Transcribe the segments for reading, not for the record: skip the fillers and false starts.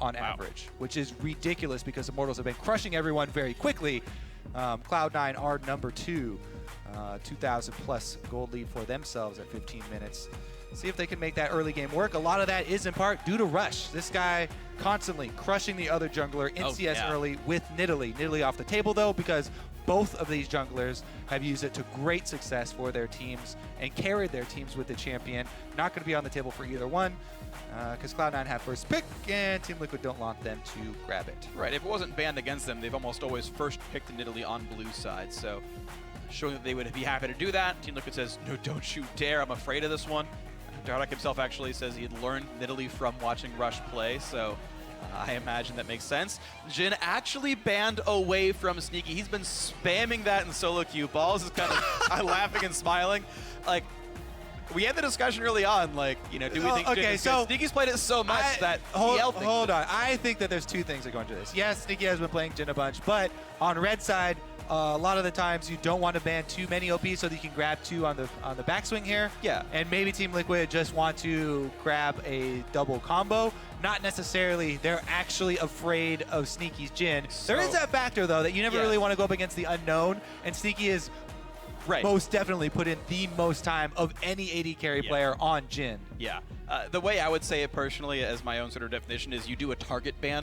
on average, which is ridiculous because Immortals have been crushing everyone very quickly. Cloud9 are number 2, 2,000 plus gold lead for themselves at 15 minutes. See if they can make that early game work. A lot of that is in part due to Rush. This guy constantly crushing the other jungler in CS early with Nidalee. Nidalee off the table though, because both of these junglers have used it to great success for their teams and carried their teams with the champion. Not going to be on the table for either one because Cloud9 have first pick and Team Liquid don't want them to grab it. Right, if it wasn't banned against them, they've almost always first picked Nidalee on blue side, so showing that they would be happy to do that. Team Liquid says, no, don't you dare, I'm afraid of this one. Dardoch himself actually says he had learned Nidalee from watching Rush play, so I imagine that makes sense. Jin actually banned away from Sneaky. He's been spamming that in solo queue. Balls is kind of laughing and smiling. Like, we had the discussion early on, like, you know, do we think Jin is good? Sneaky's played it so much that hold on. I think that there's 2 things that go into this. Yes, Sneaky has been playing Jin a bunch, but on red side, a lot of the times you don't want to ban too many OPs so that you can grab 2 on the backswing here. Yeah. And maybe Team Liquid just want to grab a double combo. Not necessarily they're actually afraid of Sneaky's Jin. There is that factor though that you never really want to go up against the unknown, and Sneaky is most definitely put in the most time of any AD carry player on Jin. Yeah. The way I would say it personally as my own sort of definition is you do a target ban.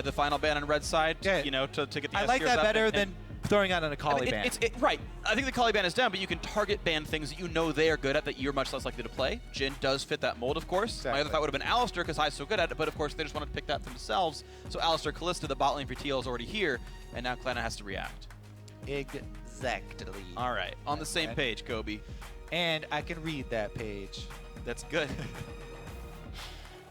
The final ban on red side, you know, to get the I like that better than throwing out an Akali ban. Right. I think the Akali ban is down, but you can target ban things that you know they are good at that you're much less likely to play. Jin does fit that mold, of course. Exactly. My other thought would have been Alistar because High's so good at it, but of course they just wanted to pick that themselves. So Alistar, Kalista, the bot lane for TL is already here, and now Cloud9 has to react. Exactly. All right. On the same page, Kobe. And I can read that page. That's good.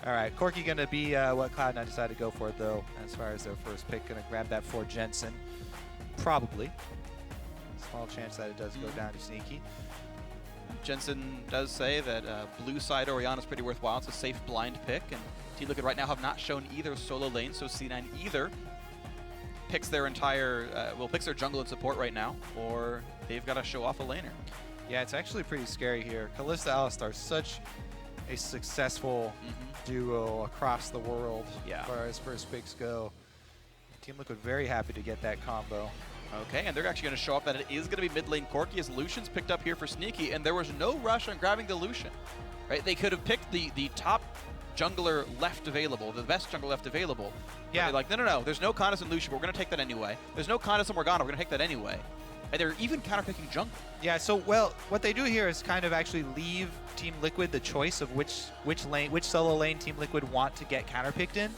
All right, Corki going to be what Cloud9 decided to go for, though, as far as their first pick. Going to grab that for Jensen. Probably. Small chance that it does go down to Sneaky. Jensen does say that blue side Orianna is pretty worthwhile. It's a safe blind pick, and Team Liquid right now have not shown either solo lane, so C9 either picks their entire, picks their jungle and support right now, or they've got to show off a laner. Yeah, it's actually pretty scary here. Kalista Alistar, such a successful duo across the world as far as first picks go. Team Liquid very happy to get that combo. Okay, and they're actually going to show up that it is going to be mid lane Corki as Lucian's picked up here for Sneaky, and there was no rush on grabbing the Lucian. Right? They could have picked the top jungler left available, the best jungler left available. Yeah. They're like, no, there's no Contest in Lucian, but we're going to take that anyway. There's no Contest in Morgana, we're going to take that anyway. And they're even counterpicking jungle. Yeah, so, well, what they do here is kind of actually leave Team Liquid the choice of which solo lane Team Liquid want to get counterpicked in.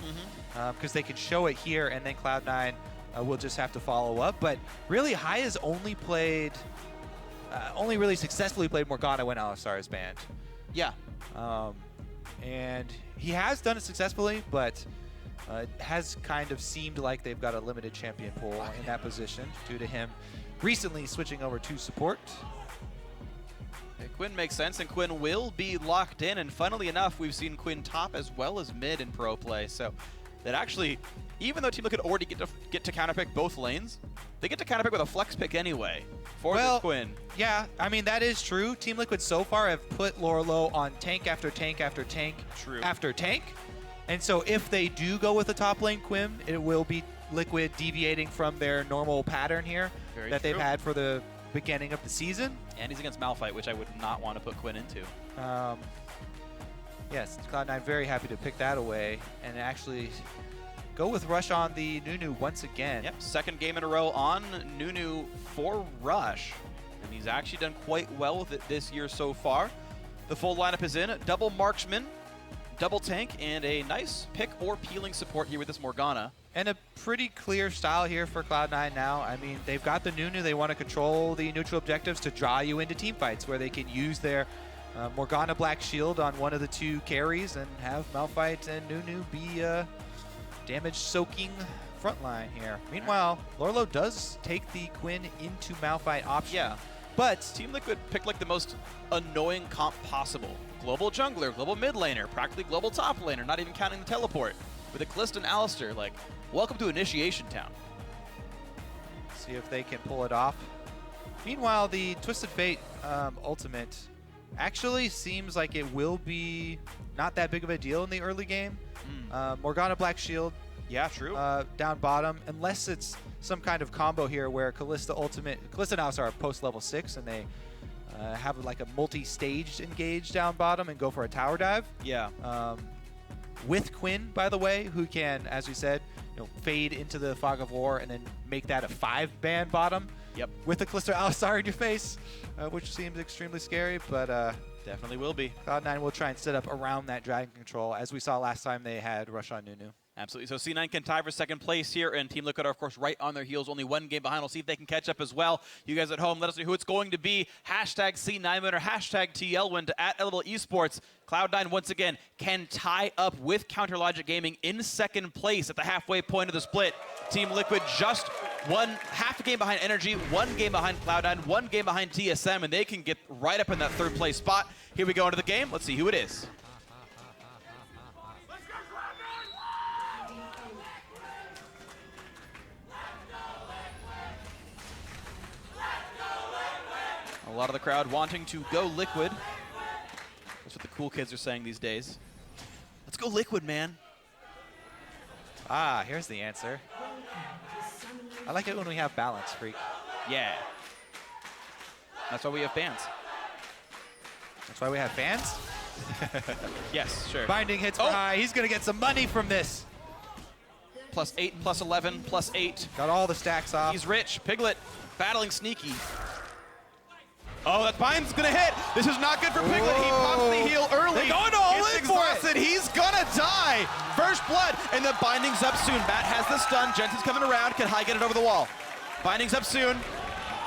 Because they can show it here, and then Cloud9 will just have to follow up. But really, High has only played, only really successfully played Morgana when Alistar is banned. Yeah. And he has done it successfully, but it has kind of seemed like they've got a limited champion pool in that position due to him recently switching over to support. Quinn makes sense, and Quinn will be locked in, and funnily enough, we've seen Quinn top as well as mid in pro play, so that actually, even though Team Liquid already get to counterpick both lanes, they get to counterpick with a flex pick anyway for this Quinn. Yeah, I mean, that is true. Team Liquid so far have put Lourlo on tank after tank after tank after tank, and so if they do go with the top lane Quinn, it will be Liquid deviating from their normal pattern here they've had for the beginning of the season. And he's against Malphite, which I would not want to put Quinn into. Yes, Cloud9 very happy to pick that away and actually go with Rush on the Nunu once again. Yep, second game in a row on Nunu for Rush. And he's actually done quite well with it this year so far. The full lineup is in, double marksman, double tank, and a nice pick or peeling support here with this Morgana. And a pretty clear style here for Cloud9 now. I mean, they've got the Nunu. They want to control the neutral objectives to draw you into team fights where they can use their Morgana Black Shield on one of the 2 carries and have Malphite and Nunu be damage-soaking frontline here. Meanwhile, Lourlo does take the Quinn into Malphite option. Yeah, but Team Liquid picked like the most annoying comp possible. Global jungler, global mid laner, practically global top laner, not even counting the teleport. With a Kalista and Alistar, like, welcome to Initiation Town. See if they can pull it off. Meanwhile, the Twisted Fate ultimate actually seems like it will be not that big of a deal in the early game. Morgana Black Shield. Yeah, true. Down bottom, unless it's some kind of combo here where Kalista and Alistar are post level 6 and they have like a multi-staged engage down bottom and go for a tower dive. Yeah. With Quinn, by the way, who can, as we said, fade into the fog of war and then make that a 5-ban bottom. Yep. With the Kalista Alistar in your face, which seems extremely scary, but definitely will be. Cloud9 will try and set up around that dragon control, as we saw last time they had Rush on Nunu. Absolutely. So C9 can tie for second place here, and Team Liquid are, of course, right on their heels. Only 1 game behind. We'll see if they can catch up as well. You guys at home, let us know who it's going to be. Hashtag C9 winner, hashtag TLWin to @LL Esports. Cloud9, once again, can tie up with Counterlogic Gaming in second place at the halfway point of the split. Team Liquid just half a game behind Energy, 1 game behind Cloud9, 1 game behind TSM, and they can get right up in that 3rd place spot. Here we go into the game. Let's see who it is. A lot of the crowd wanting to go Liquid. That's what the cool kids are saying these days. Let's go Liquid, man. Ah, here's the answer. I like it when we have balance, Freak. Yeah. That's why we have bans. That's why we have fans? Yes, sure. Binding hits for high. He's going to get some money from this. +8, +11, +8. Got all the stacks off. He's rich. Piglet battling sneaky. Oh, that bind's gonna hit. This is not good for Piglet. He pops the heal early. They're going all in for it. He's gonna die. First blood, and the binding's up soon. Matt has the stun. Jensen's coming around. Can High get it over the wall? Binding's up soon.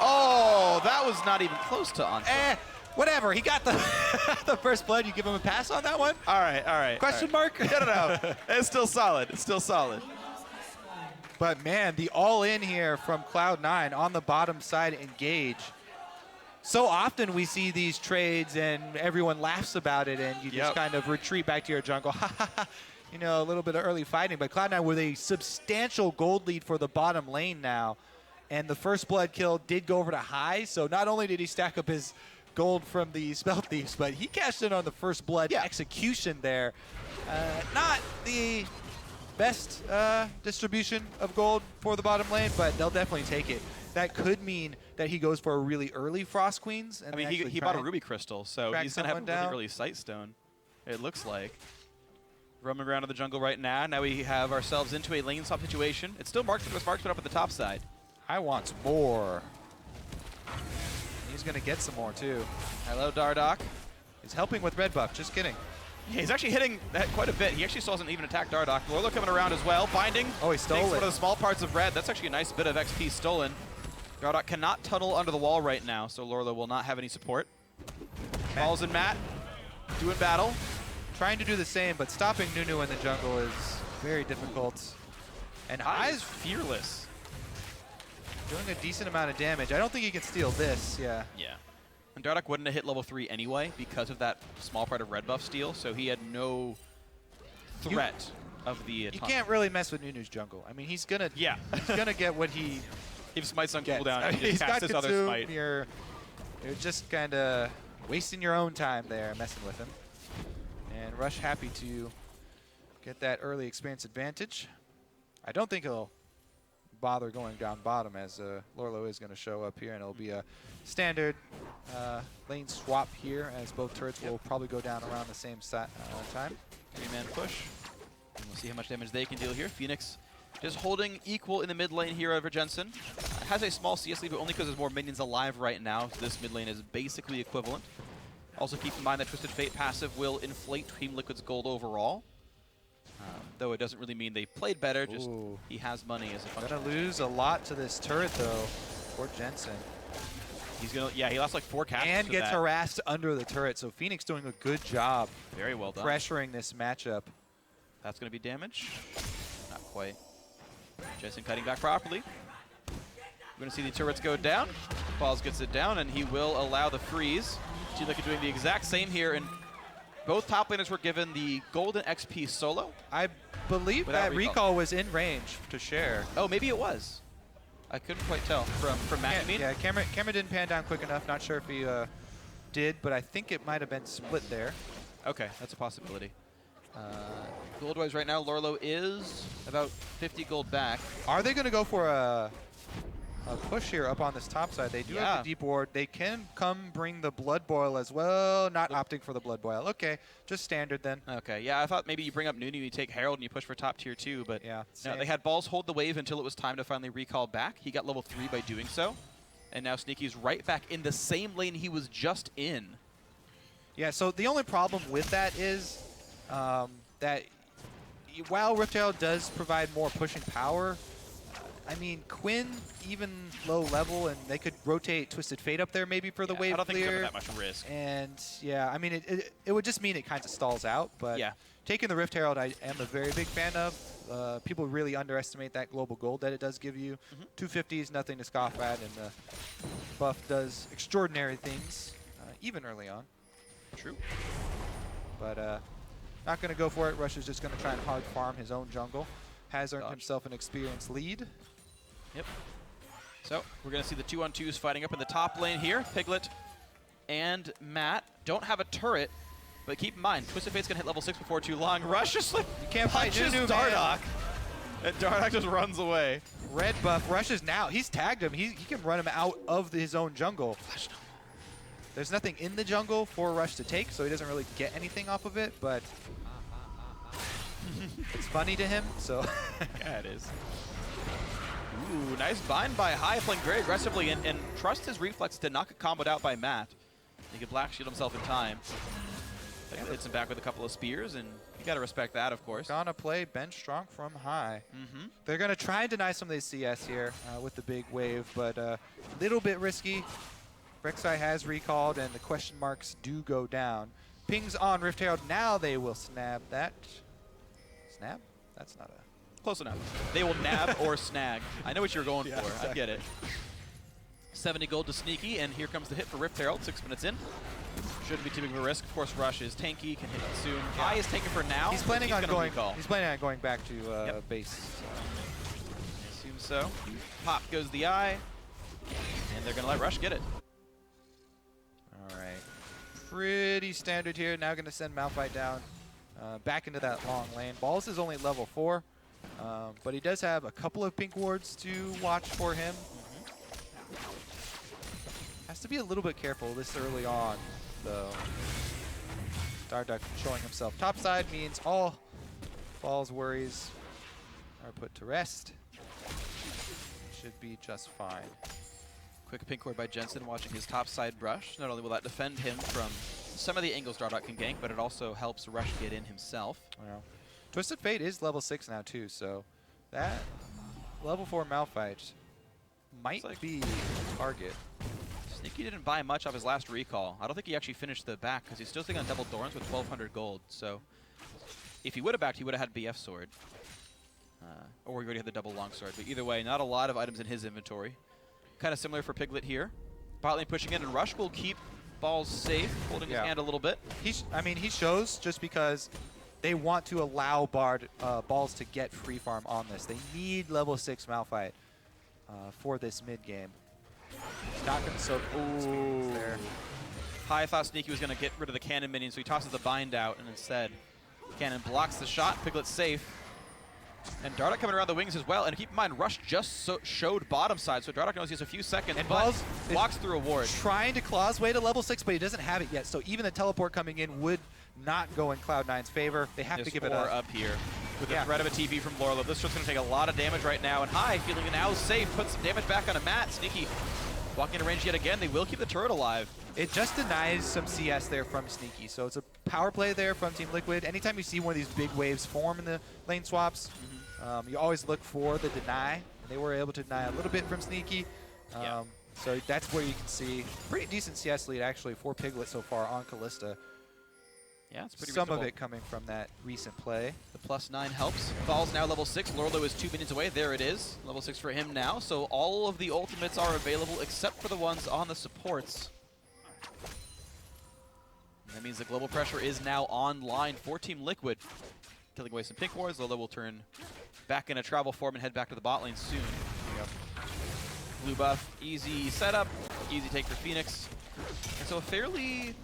Oh, that was not even close to on. Whatever. He got the the first blood. You give him a pass on that one? All right, all right. Question mark? No. It's still solid. It's still solid. But man, the all-in here from Cloud9 on the bottom side engage. So often we see these trades and everyone laughs about it and you just kind of retreat back to your jungle. A little bit of early fighting. But Cloud9 with a substantial gold lead for the bottom lane now. And the first blood kill did go over to High. So not only did he stack up his gold from the Spell Thieves, but he cashed in on the first blood execution there. Not the best distribution of gold for the bottom lane, but they'll definitely take it. That could mean that he goes for a really early Frost Queens. And I mean, he bought a Ruby Crystal, so he's going to have a really early Sight Stone, it looks like. Roaming around in the jungle right now. Now we have ourselves into a lane swap situation. It's still Marksman with Marksman up at the top side. I want more. He's going to get some more, too. Hello, Dardoch. He's helping with red buff. Just kidding. Yeah, he's actually hitting that quite a bit. He actually still hasn't even attacked Dardoch. Lourlo coming around as well. Binding. Oh, he stole it. One of the small parts of red. That's actually a nice bit of XP stolen. Dardoch cannot tunnel under the wall right now, so Lourlo will not have any support. Falls in Matt. Doing battle. Trying to do the same, but stopping Nunu in the jungle is very difficult. And High's fearless. Doing a decent amount of damage. I don't think he can steal this, Yeah. And Dardoch wouldn't have hit level 3 anyway because of that small part of red buff steal, so he had no threat of the You can't really mess with Nunu's jungle. I mean, he's gonna get what he If Smite's on gets. cooldown, He's got this Consume, other Smite. You're just kind of wasting your own time there messing with him. And Rush happy to get that early experience advantage. I don't think he'll bother going down bottom, as Lourlo is going to show up here, and it'll be a standard lane swap here, as both turrets will probably go down around the same time. 3-man push. And we'll see how much damage they can deal here. FeniX just holding equal in the mid lane here over Jensen. Has a small CS lead, but only because there's more minions alive right now. So this mid lane is basically equivalent. Also keep in mind that Twisted Fate passive will inflate Team Liquid's gold overall. Though it doesn't really mean they played better, just he has money as a function. Gonna lose a lot to this turret though, for Jensen. He's gonna, he lost like 4 casts. And gets harassed under the turret, so FeniX doing a good job. Very well done. Pressuring this matchup. That's gonna be damage. Not quite. Jensen cutting back properly. We're gonna see the turrets go down. Falls gets it down, and he will allow the freeze. Team Liquid doing the exact same here, and both top laners were given the golden XP solo. I believe that recall was in range to share. Oh, maybe it was. I couldn't quite tell from Matt. Yeah, camera didn't pan down quick enough. Not sure if he did, but I think it might have been split there. Okay, that's a possibility. Gold-wise right now, Lourlo is about 50 gold back. Are they going to go for a push here up on this top side? They do have the deep ward. They can come bring the blood boil as well. Not opting for the blood boil. Okay, just standard then. Okay, yeah, I thought maybe you bring up Nunu, you take Herald, and you push for top tier 2, but yeah, no, they had Balls hold the wave until it was time to finally recall back. He got level 3 by doing so, and now Sneaky's right back in the same lane he was just in. Yeah, so the only problem with that is that while Rift Herald does provide more pushing power, I mean, Quinn, even low level, and they could rotate Twisted Fate up there maybe for the wave clear. I don't think it's that much risk. And yeah, I mean, it would just mean it kind of stalls out. But yeah, taking the Rift Herald, I am a very big fan of. People really underestimate that global gold that it does give you. 250 is nothing to scoff at, and the buff does extraordinary things, even early on. True. But not going to go for it. Rush is just going to try and hard farm his own jungle. Has earned himself an experienced lead. Yep. So we're going to see the 2-on-2s fighting up in the top lane here. Piglet and Matt don't have a turret, but keep in mind, Twisted Fate's going to hit level 6 before too long. Rush just like you can't fight Nunu, Dardoch. And Dardoch just runs away. Red buff. Rush is now. He's tagged him. He can run him out of his own jungle. There's nothing in the jungle for Rush to take, so he doesn't really get anything off of it, but it's funny to him, so. Yeah, it is. Ooh, nice bind by High, playing very aggressively, and trust his reflex to not get comboed out by Matt. He could black shield himself in time. Yeah, hits him back with a couple of spears, and you got to respect that, of course. Gonna play bench strong from High. They're going to try and deny some of these CS here with the big wave, but a little bit risky. rek'sai has recalled, and the question marks do go down. Pings on Rift Herald. Now they will snap that. Snap? That's not a... Close enough. They will nab or snag. I know what you're going for. Exactly. I get it. 70 gold to Sneaky, and here comes the hit for Rift Herald, 6 minutes in. Shouldn't be too big of a risk. Of course, Rush is tanky, can hit it soon. High is taken for now. He's planning on going back to base. I assume so. Pop goes the eye, and they're going to let Rush get it. All right. Pretty standard here. Now going to send Malphite down back into that long lane. Balls is only level 4, but he does have a couple of pink wards to watch for him. Has to be a little bit careful this early on, though. Dardoch showing himself topside means all Ball's worries are put to rest. Should be just fine. Quick pink ward by Jensen, watching his topside brush. Not only will that defend him from some of the angles Dardoch can gank, but it also helps Rush get in himself. Wow. Twisted Fate is level 6 now too, so that level 4 Malphite might be target. Sneaky didn't buy much off his last recall. I don't think he actually finished the back because he's still sitting on double thorns with 1,200 gold. So if he would have backed, he would have had BF sword. Or he already had the double longsword. But either way, not a lot of items in his inventory. Kind of similar for Piglet here. Bot lane pushing in, and Rush will keep Balls safe, holding his hand a little bit. He shows just because they want to allow Balls to get free farm on this. They need level 6 Malphite for this mid game. Not going to soak there. High thought Sneaky was going to get rid of the cannon minion, so he tosses the bind out, and instead cannon blocks the shot. Piglet's safe. And Dardoch coming around the wings as well. And keep in mind, Rush just showed bottom side, so Dardoch knows he has a few seconds, and Balls blocks through a ward. Trying to claw his way to level 6, but he doesn't have it yet. So even the teleport coming in would not go in Cloud9's favor. They have to give it up here. With the threat of a TP from Lourlo. This one's going to take a lot of damage right now. And High, feeling now safe, puts some damage back on a Matt. Sneaky walking into range yet again. They will keep the turret alive. It just denies some CS there from Sneaky. So it's a power play there from Team Liquid. Anytime you see one of these big waves form in the lane swaps, you always look for the deny. They were able to deny a little bit from Sneaky. So that's where you can see pretty decent CS lead actually for Piglet so far on Kalista. Yeah, it's pretty Some of it coming from that recent play. The +9 helps. Ball's now level 6. Lourlo is 2 minions away. There it is. Level 6 for him now. So all of the ultimates are available except for the ones on the supports. And that means the global pressure is now online for Team Liquid. Killing away some pink wards. Lourlo will turn back in a travel form and head back to the bot lane soon. Blue buff, easy setup, easy take for FeniX. And so a fairly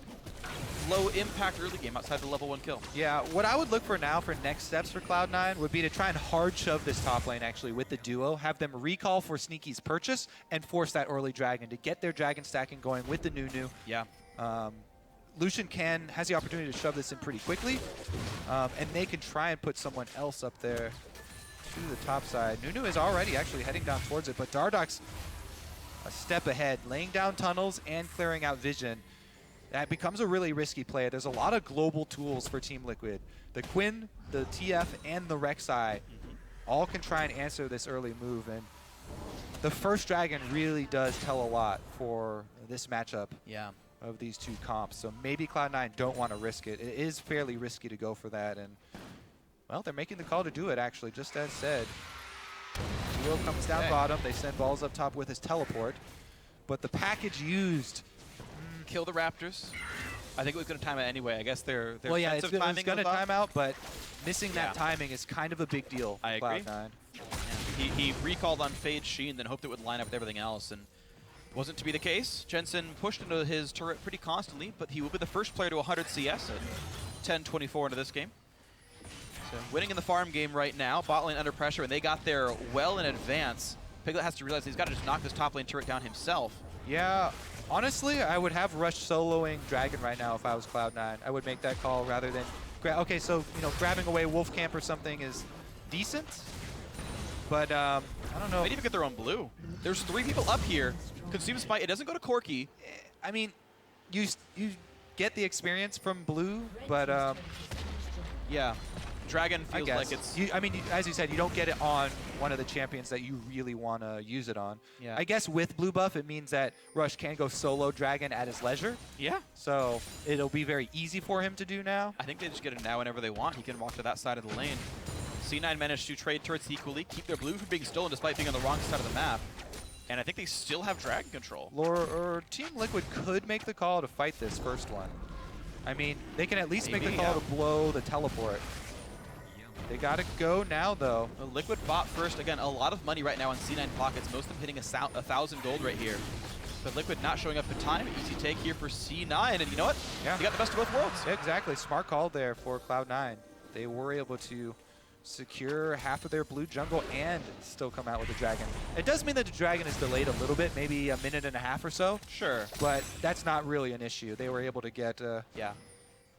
low impact early game outside the level 1 kill. Yeah, what I would look for now for next steps for Cloud9 would be to try and hard shove this top lane actually with the duo, have them recall for Sneaky's purchase, and force that early dragon to get their dragon stacking going with the Nunu. Yeah. Lucian has the opportunity to shove this in pretty quickly, and they can try and put someone else up there to the top side. Nunu is already actually heading down towards it, but Dardoch's a step ahead, laying down tunnels and clearing out vision. That becomes a really risky play. There's a lot of global tools for Team Liquid. The Quinn, the TF, and the rek'sai all can try and answer this early move, and the first dragon really does tell a lot for this matchup. Yeah. Of these two comps, so maybe Cloud9 don't want to risk it. It is fairly risky to go for that, and well, they're making the call to do it actually, just as said. Duo comes down bottom, they send balls up top with his teleport, but the package used. Kill the Raptors. I think it was going to time it anyway. I guess their well, yeah, sense it's of timing going to time out, but missing that timing is kind of a big deal. I agree. Cloud9. Yeah. He recalled on Fade Sheen, then hoped it would line up with everything else, and wasn't to be the case. Jensen pushed into his turret pretty constantly, but he will be the first player to 100 CS at 10-24 into this game. So winning in the farm game right now, bot lane under pressure, and they got there well in advance. Piglet has to realize he's got to just knock this top lane turret down himself. Yeah, honestly, I would have Rush soloing Dragon right now if I was Cloud9. I would make that call rather than... okay, so, you know, grabbing away Wolf Camp or something is decent, but I don't know. They'd even get their own blue. There's 3 people up here. Consume Smite, it doesn't go to Corki. I mean, you get the experience from blue, but yeah, Dragon feels like it's... I mean, as you said, you don't get it on one of the champions that you really want to use it on. Yeah. I guess with blue buff, it means that Rush can go solo Dragon at his leisure. Yeah. So it'll be very easy for him to do now. I think they just get it now whenever they want. He can walk to that side of the lane. C9 managed to trade turrets equally, keep their blue from being stolen despite being on the wrong side of the map. And I think they still have dragon control. Or Team Liquid could make the call to fight this first one. I mean, they can at least make the call to blow the teleport. They got to go now, though. The Liquid bot first. Again, a lot of money right now in C9 pockets. Most of them hitting 1,000 gold right here. But Liquid not showing up in time. Easy take here for C9. And you know what? Yeah. You got the best of both worlds. Yeah, exactly. Smart call there for Cloud9. They were able to secure half of their blue jungle and still come out with the dragon. It does mean that the dragon is delayed a little bit, maybe a minute and a half or so. Sure. But that's not really an issue. They were able to get a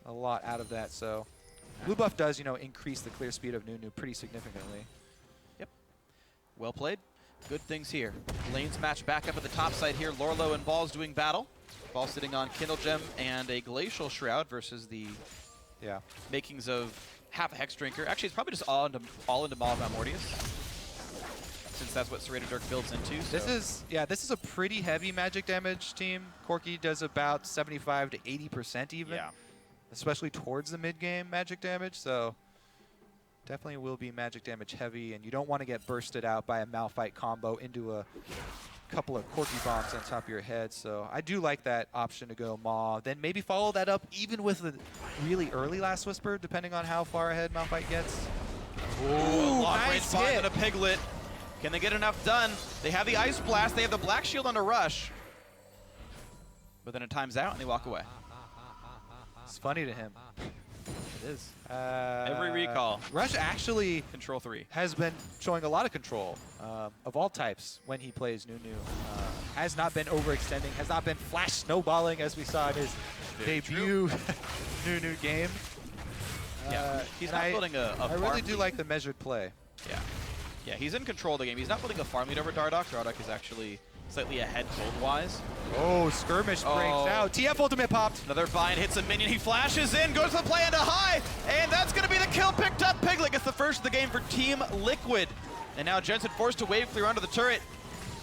lot out of that. So blue buff does, you know, increase the clear speed of Nunu pretty significantly. Yep. Well played. Good things here. Lanes match back up at the top side here. Lourlo and Ball's doing battle. Ball sitting on Kindle Gem and a Glacial Shroud versus the makings of half a Hex Drinker. Actually, it's probably just all into Malphite Mortius, since that's what Serrated Dirk builds into. So. This is a pretty heavy magic damage team. Corki does about 75 to 80% even, especially towards the mid game magic damage. So definitely will be magic damage heavy, and you don't want to get bursted out by a Malphite combo into a couple of Corki bombs on top of your head. So I do like that option to go Maw. Then maybe follow that up even with a really early Last Whisper, depending on how far ahead Malphite gets. Ooh, long range nice find on a Piglet. Can they get enough done? They have the Ice Blast. They have the Black Shield on a Rush. But then it times out and they walk away. It's funny to him. It is. Every recall. Rush actually Control 3. has been showing a lot of control of all types when he plays Nunu. Has not been overextending, has not been flash snowballing as we saw in his debut Nunu game. He's not building a I farm really do lead. like the measured play. Yeah, he's in control of the game. He's not building a farm lead over Dardoch. Dardoch is actually slightly ahead gold-wise. Oh, Skirmish breaks out. TF ultimate popped. Another bind hits a minion. He flashes in, goes to the play into high, and that's going to be the kill picked up. Piglet gets the first of the game for Team Liquid. And now Jensen forced to wave clear onto the turret.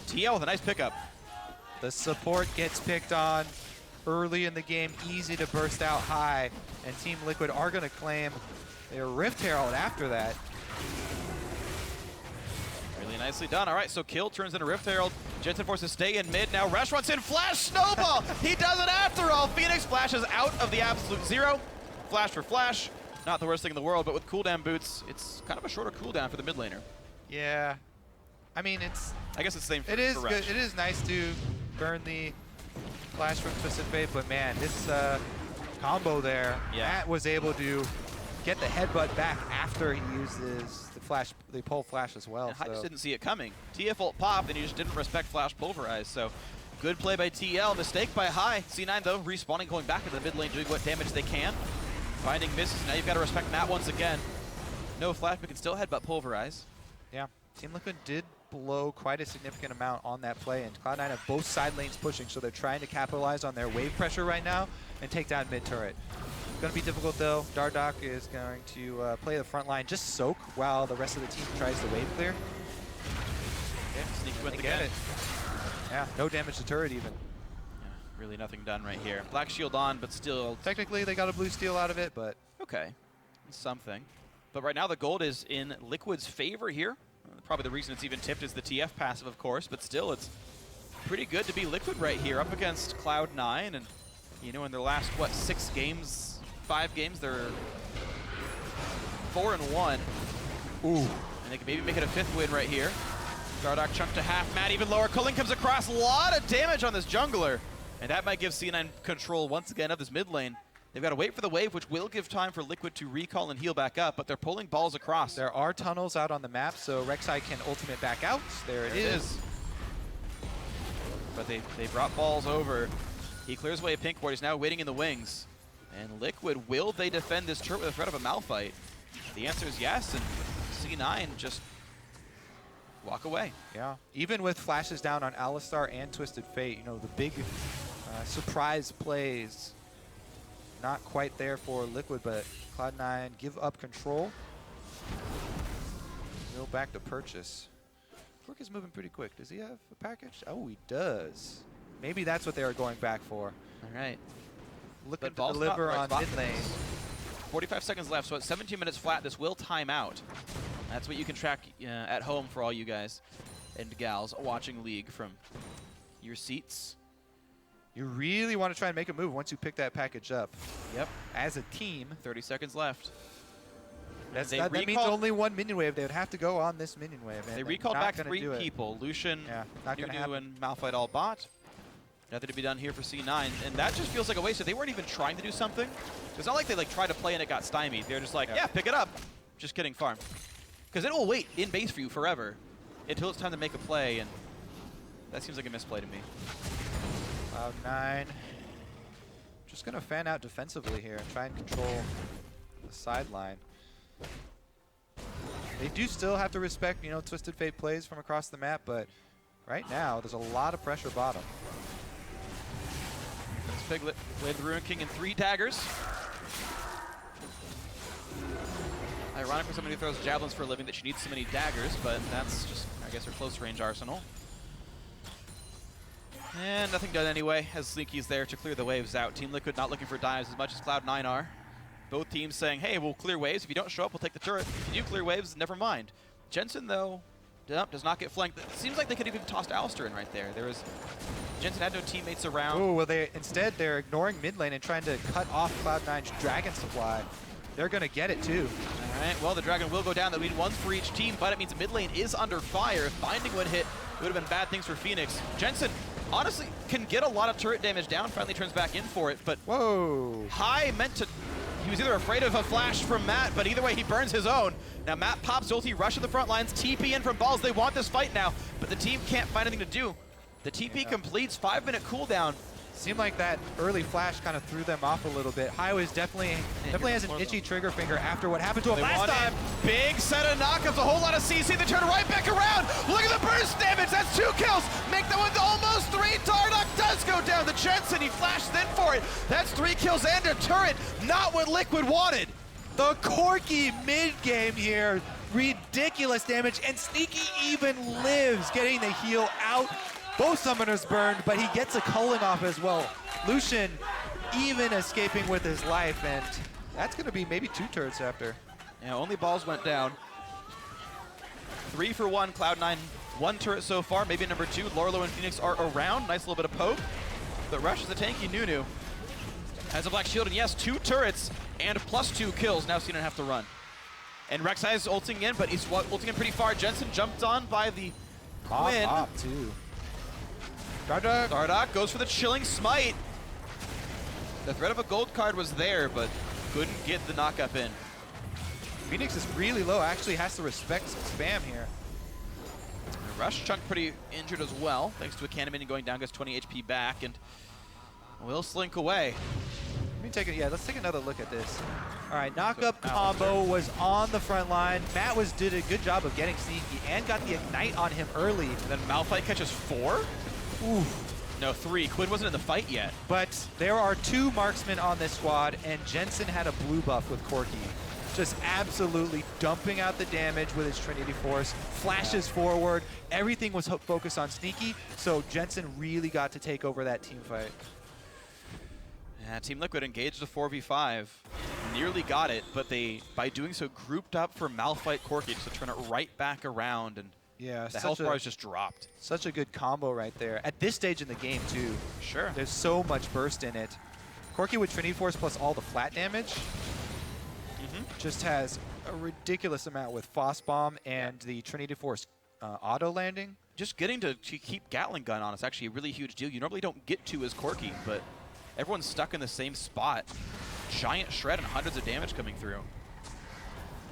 TL with a nice pickup. The support gets picked on early in the game, easy to burst out high, and Team Liquid are going to claim their Rift Herald after that. Really nicely done. All right, so kill turns into Rift Herald. Jensen forced to stay in mid. Now Rush runs in, flash snowball. He does it after all. FeniX flashes out of the absolute zero. Flash for flash. Not the worst thing in the world, but with cooldown boots, it's kind of a shorter cooldown for the mid laner. Yeah. I mean, I guess it's the same for it is for good. Rush. It is nice to burn the flash from Twisted Fate, but man, this combo there. Yeah. Matt was able to get the headbutt back after he uses the pole flash as well. I just didn't see it coming. TF ult popped, and he just didn't respect flash pulverize. So good play by TL. Mistake by High. C9 though respawning, going back into the mid lane, doing what damage they can. Finding misses. Now you've got to respect Matt once again. No flash, but can still headbutt pulverize. Yeah, Team Liquid did blow quite a significant amount on that play, and Cloud9 have both side lanes pushing, so they're trying to capitalize on their wave pressure right now and take down mid turret. Going to be difficult though. Dardoch is going to play the front line, just soak while the rest of the team tries to wave clear. Yeah, sneak with They the get it. Yeah, no damage to turret even. Yeah, really nothing done right here. Black shield on, but still. Technically, they got a blue steal out of it, but Okay, something. But right now the gold is in Liquid's favor here. Probably the reason it's even tipped is the TF passive, of course, but still it's pretty good to be Liquid right here up against Cloud9. And, you know, in their last, what, 6 games, 5 games, they're 4-1. ooh. And they can maybe make it a 5th win right here. Dardoch chunked to half, Matt even lower. Culling comes across, a lot of damage on this jungler. And that might give C9 control once again of this mid lane. They've got to wait for the wave, which will give time for Liquid to recall and heal back up, but they're pulling balls across. There are tunnels out on the map, so rek'sai can ultimate back out. There it is. But they brought balls over. He clears away a pink ward. He's now waiting in the wings. And Liquid, will they defend this turret with the threat of a Malphite? The answer is yes, and C9 just walk away. Yeah, even with flashes down on Alistar and Twisted Fate, you know, the big surprise plays, not quite there for Liquid, but Cloud9 give up control. Go back to purchase. Corki is moving pretty quick. Does he have a package? Oh, he does. Maybe that's what they were going back for. All right. Looking to ball's deliver not on right mid spot. lane. 45 seconds left, so at 17 minutes flat, this will time out. That's what you can track at home for all you guys and gals watching League from your seats. You really want to try and make a move once you pick that package up. Yep. As a team, 30 seconds left. that means only one minion wave. They would have to go on this minion wave. They recalled back 3 people. Lucian, Nunu, and Malphite all bot. Nothing to be done here for C9, and that just feels like a waste. So they weren't even trying to do something. It's not like they tried to play and it got stymied. They're just like, yeah, pick it up. Just kidding, farm. Because it will wait in base for you forever until it's time to make a play, and that seems like a misplay to me. Cloud9 just going to fan out defensively here and try and control the sideline. They do still have to respect, you know, Twisted Fate plays from across the map, but right now there's a lot of pressure bottom. Piglet played the Ruin King in 3 daggers. Ironic for somebody who throws javelins for a living that she needs so many daggers, but that's just, I guess, her close range arsenal. And nothing done anyway, as Sneaky's there to clear the waves out. Team Liquid not looking for dives as much as Cloud9 are. Both teams saying, hey, we'll clear waves. If you don't show up, we'll take the turret. If you do clear waves, never mind. Jensen, though, does not get flanked. It seems like they could even toss Alistar in right there. Jensen had no teammates around. Oh, well, instead they're ignoring mid lane and trying to cut off Cloud9's dragon supply. They're going to get it, too. All right, well, the dragon will go down. That means 1 for each team, but it means mid lane is under fire. If binding would hit, it would have been bad things for FeniX. Jensen, honestly, can get a lot of turret damage down, finally turns back in for it, but whoa. High meant to... He was either afraid of a flash from Matt, but either way, he burns his own. Now, Matt pops ulti, rush to the front lines, TP in from balls. They want this fight now, but the team can't find anything to do. The TP completes, 5-minute cooldown. Seemed like that early flash kind of threw them off a little bit. High definitely has an itchy trigger finger after what happened to him last time. Big set of knockups, a whole lot of CC. They turn right back around. Look at the burst damage. That's 2 kills. Make that one almost 3. Dardoch does go down. The Jensen, he flashed in for it. That's 3 kills and a turret. Not what Liquid wanted. The Corki mid-game here. Ridiculous damage, and Sneaky even lives, getting the heal out. Both summoners burned, but he gets a culling off as well. Lucian even escaping with his life, and that's going to be maybe 2 turrets after. Yeah, only balls went down. 3 for 1, Cloud9. 1 turret so far, maybe number 2. Lourlo and FeniX are around. Nice little bit of poke. But Rush is a tanky Nunu. Has a black shield, and yes, 2 turrets and +2 kills. Now C9 have to run. And rek'sai is ulting in, but he's ulting in pretty far. Jensen jumped on by the Quinn. Pop too. Dardoch goes for the chilling smite. The threat of a gold card was there, but couldn't get the knockup in. FeniX is really low, actually has to respect some spam here. Rush Chunk pretty injured as well, thanks to a cannon minion going down, gets 20 HP back, and will slink away. Let's take another look at this. All right, knockup combo was on the front line. Matt did a good job of getting sneaky and got the ignite on him early. And then Malphite catches 4? Ooh. No, 3. Quinn wasn't in the fight yet. But there are 2 marksmen on this squad, and Jensen had a blue buff with Corki. Just absolutely dumping out the damage with his Trinity Force, flashes forward. Everything was focused on sneaky, so Jensen really got to take over that team fight. Yeah, Team Liquid engaged a 4v5. Nearly got it, but they, by doing so, grouped up for Malphite Corki just to turn it right back around, and the health bars just dropped. Such a good combo right there. At this stage in the game, too. Sure. There's so much burst in it. Corki with Trinity Force plus all the flat damage just has a ridiculous amount with Foss Bomb and the Trinity Force auto landing. Just getting to keep Gatling Gun on is actually a really huge deal. You normally don't get to as Corki, but everyone's stuck in the same spot. Giant shred and hundreds of damage coming through.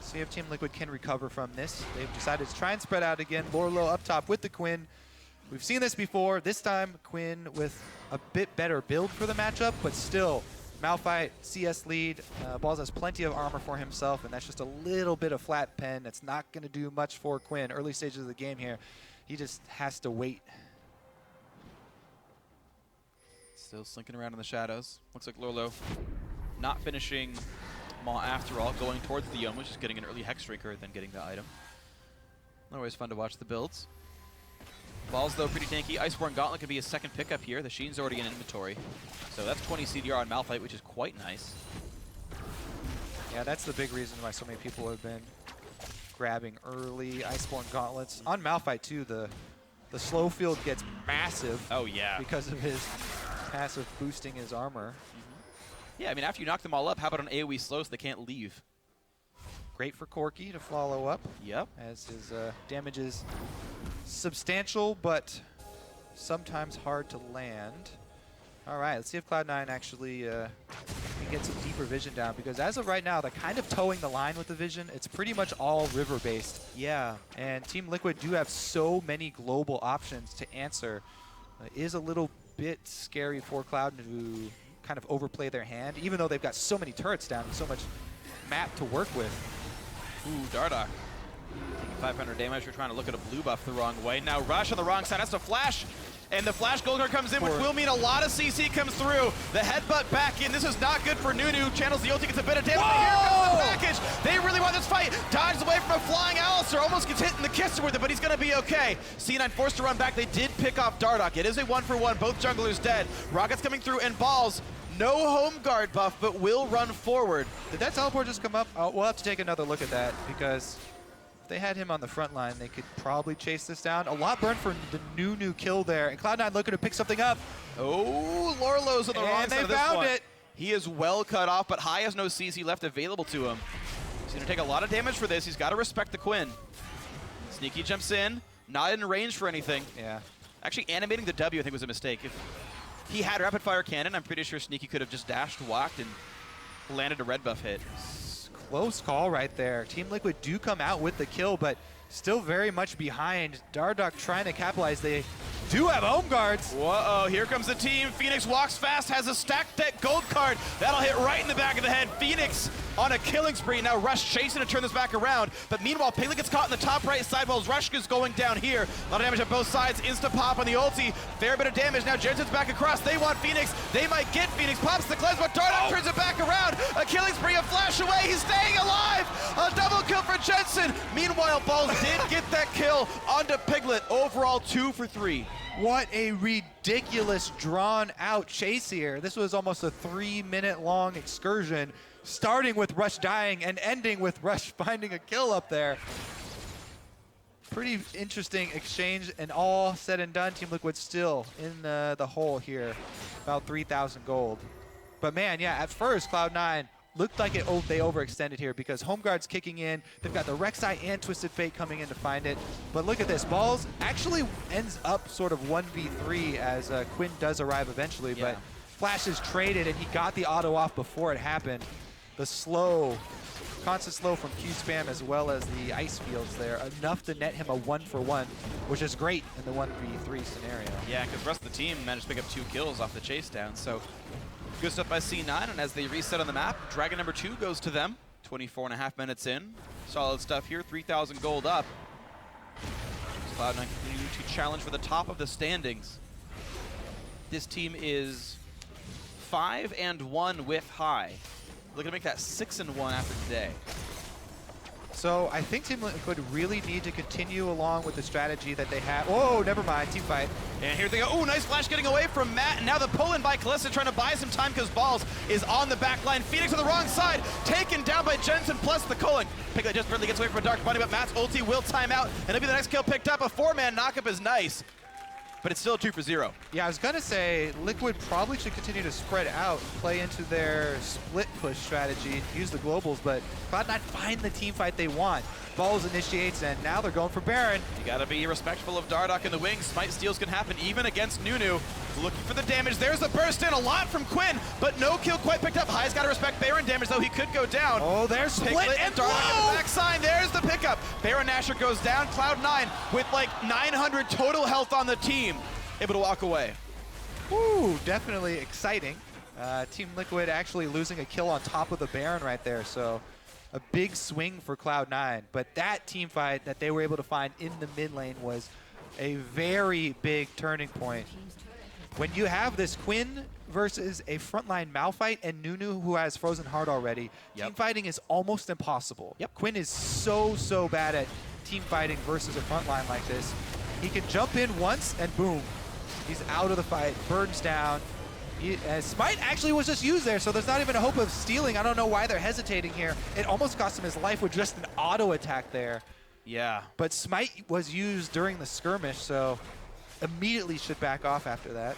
See if Team Liquid can recover from this. They've decided to try and spread out again. Lourlo up top with the Quinn. We've seen this before. This time, Quinn with a bit better build for the matchup, but still, Malphite, CS lead. Balls has plenty of armor for himself, and that's just a little bit of flat pen. That's not going to do much for Quinn. Early stages of the game here. He just has to wait. Still slinking around in the shadows. Looks like Lourlo not finishing Maw after all, going towards the Yoma, just getting an early Hex Drinker, then getting the item. Always fun to watch the builds. Balls, though, pretty tanky. Iceborne Gauntlet could be a second pickup here. The Sheen's already in inventory. So that's 20 CDR on Malphite, which is quite nice. Yeah, that's the big reason why so many people have been grabbing early Iceborne Gauntlets. On Malphite, too, the slow field gets massive. Oh, yeah. Because of his passive boosting his armor. Yeah, I mean, after you knock them all up, how about an AoE slow so they can't leave? Great for Corki to follow up. Yep. As his damage is substantial, but sometimes hard to land. All right, let's see if Cloud9 actually can get some deeper vision down, because as of right now, they're kind of towing the line with the vision. It's pretty much all river-based. Yeah. And Team Liquid do have so many global options to answer. It is a little bit scary for Cloud to kind of overplay their hand, even though they've got so many turrets down and so much map to work with. Ooh, Dardoch. Taking 500 damage. We're trying to look at a blue buff the wrong way. Now Rush on the wrong side. That's a flash. And the flash gold card comes in, which will mean a lot of CC comes through. The headbutt back in. This is not good for Nunu. Channels the ulti, gets a bit of damage. Here comes the package. They really want this fight. Dodges away from a flying Alistar. Almost gets hit in the kisser with it, but he's going to be okay. C9 forced to run back. They did pick off Dardoch. It is a 1-for-1. Both junglers dead. Rockets coming through, and Balls. No home guard buff, but will run forward. Did that teleport just come up? We'll have to take another look at that, because if they had him on the front line, they could probably chase this down. A lot burned for the Nunu kill there, and Cloud9 looking to pick something up. Oh, Lourlo's on the wrong side of this one. And they found it. He is well cut off, but High has no CC left available to him. He's going to take a lot of damage for this. He's got to respect the Quinn. Sneaky jumps in, not in range for anything. Yeah. Actually, animating the W, I think, was a mistake. If he had rapid fire cannon, I'm pretty sure Sneaky could have just dashed, walked, and landed a red buff hit. Close call right there. Team Liquid do come out with the kill, but still very much behind. Dardoch trying to capitalize. They do have home guards. Whoa, here comes the team. FeniX walks fast, has a stacked deck gold card. That'll hit right in the back of the head. FeniX on a killing spree. Now Rush chasing to turn this back around. But meanwhile, Piglet gets caught in the top right side while Rush is going down here. A lot of damage on both sides. Insta pop on the ulti. Fair bit of damage. Now Jensen's back across. They want FeniX. They might get FeniX. Pops the cleanse, but Dardoch turns it back around. A killing spree, a flash away. He's staying alive. A double kill for Jensen. Meanwhile, Balls did get that kill onto Piglet. Overall, 2 for 3. What a ridiculous drawn-out chase here. This was almost a 3-minute-long excursion, starting with Rush dying and ending with Rush finding a kill up there. Pretty interesting exchange, and all said and done, Team Liquid still in the hole here, about 3,000 gold. But man, yeah, at first, Cloud9 looked like they overextended here, because home guard's kicking in. They've got the rek'sai and Twisted Fate coming in to find it. But look at this. Balls actually ends up sort of 1v3 as Quinn does arrive eventually. Yeah. But flashes traded and he got the auto off before it happened. The slow, constant slow from Q spam as well as the ice fields there, enough to net him a 1-for-1, which is great in the 1v3 scenario. Yeah, because the rest of the team managed to pick up 2 kills off the chase down. So good stuff by C9, and as they reset on the map, Dragon number 2 goes to them. 24.5 minutes in. Solid stuff here, 3,000 gold up. Cloud9 continue to challenge for the top of the standings. This team is 5-1 with high. Looking to make that 6-1 after today. So I think Team Liquid really need to continue along with the strategy that they have. Whoa, never mind, team fight. And here they go. Oh, nice flash getting away from Matt. And now the pull-in by Kalista trying to buy some time because Balls is on the back line. FeniX on the wrong side, taken down by Jensen plus the culling. Piglet just barely gets away from a Dark Bunny, but Matt's ulti will time out. And it'll be the next kill picked up. A 4-man knockup is nice, but it's still 2-for-0. Yeah, I was gonna say Liquid probably should continue to spread out, play into their split push strategy, use the globals, but Cloud9 find the team fight they want. Balls initiates, and now they're going for Baron. You gotta be respectful of Dardoch in the wings. Smite steals can happen even against Nunu. Looking for the damage. There's the burst in, a lot from Quinn, but no kill quite picked up. High's gotta respect Baron damage, though he could go down. Oh, there's split Piglet and Dardoch at the backside. There's the pickup. Baron Nashor goes down. Cloud9 with like 900 total health on the team, able to walk away. Woo, definitely exciting. Team Liquid actually losing a kill on top of the Baron right there, so a big swing for Cloud9. But that team fight that they were able to find in the mid lane was a very big turning point. When you have this Quinn versus a frontline Malphite and Nunu who has Frozen Heart already, team fighting is almost impossible. Quinn is so bad at team fighting versus a frontline like this. He can jump in once and boom, he's out of the fight, burns down. Smite actually was just used there, so there's not even a hope of stealing. I don't know why they're hesitating here. It almost cost him his life with just an auto attack there. Yeah. But Smite was used during the skirmish, so immediately should back off after that.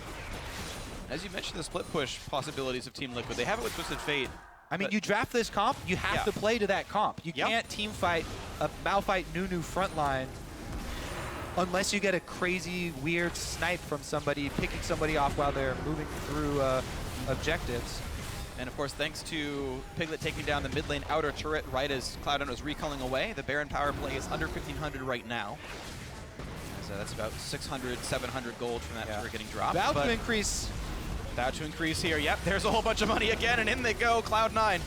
As you mentioned, the split push possibilities of Team Liquid, they have it with Twisted Fate. I mean, you draft this comp, you have to play to that comp. You can't team fight a Malphite Nunu frontline unless you get a crazy, weird snipe from somebody, picking somebody off while they're moving through objectives. And of course, thanks to Piglet taking down the mid lane outer turret right as Cloud9 was recalling away, the Baron power play is under 1,500 right now. So that's about 600, 700 gold from that turret getting dropped. About to increase. About to increase here. Yep, there's a whole bunch of money again, and in they go, Cloud9.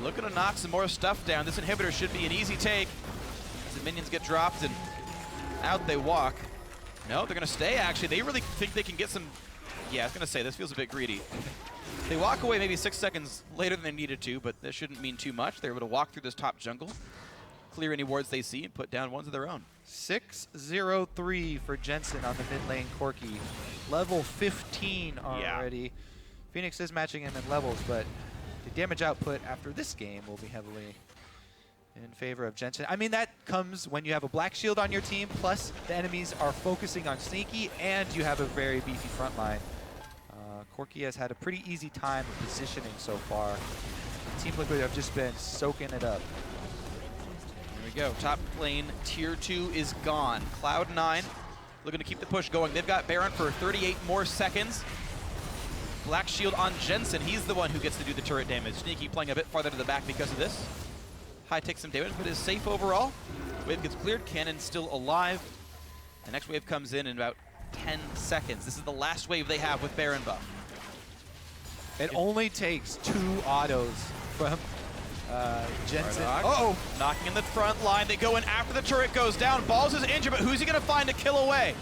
Looking to knock some more stuff down. This inhibitor should be an easy take as the minions get dropped and out they walk. No, they're going to stay, actually. They really think they can get some... Yeah, I was going to say, this feels a bit greedy. They walk away maybe 6 seconds later than they needed to, but that shouldn't mean too much. They're able to walk through this top jungle, clear any wards they see, and put down ones of their own. 6-0-3 for Jensen on the mid lane Corki. Level 15 already. FeniX is matching him in levels, but the damage output after this game will be heavily in favor of Jensen. I mean, that comes when you have a black shield on your team, plus the enemies are focusing on sneaky, and you have a very beefy front line. Corki has had a pretty easy time positioning so far. Team Liquid have just been soaking it up. Here we go. Top lane tier 2 is gone. Cloud9 looking to keep the push going. They've got Baron for 38 more seconds. Black shield on Jensen. He's the one who gets to do the turret damage. Sneaky playing a bit farther to the back because of this. High takes some damage, but is safe overall. Wave gets cleared. Cannon's still alive. The next wave comes in about 10 seconds. This is the last wave they have with Baron buff. It only takes 2 autos from Jensen. Uh-oh. Knocking in the front line. They go in after the turret goes down. Balls is injured, but who's he going to find to kill away?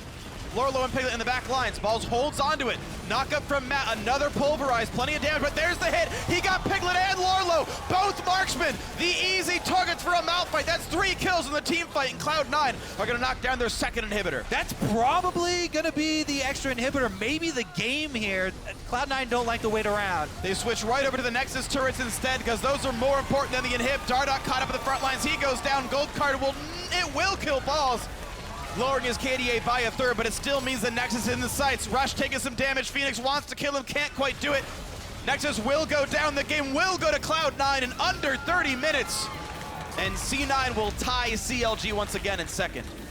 Lourlo and Piglet in the back lines. Balls holds onto it. Knock up from Matt. Another pulverize. Plenty of damage, but there's the hit. He got Piglet and Lourlo. Both marksmen. The easy targets for a Malphite. That's 3 kills in the team fight, and Cloud9 are going to knock down their second inhibitor. That's probably going to be the extra inhibitor, maybe the game here. Cloud9 don't like to wait around. They switch right over to the Nexus turrets instead because those are more important than the inhib. Dardoch caught up in the front lines. He goes down. Gold card will kill Balls. Lowering his KDA by a third, but it still means the Nexus is in the sights. Rush taking some damage. FeniX wants to kill him, can't quite do it. Nexus will go down. The game will go to Cloud9 in under 30 minutes. And C9 will tie CLG once again in second.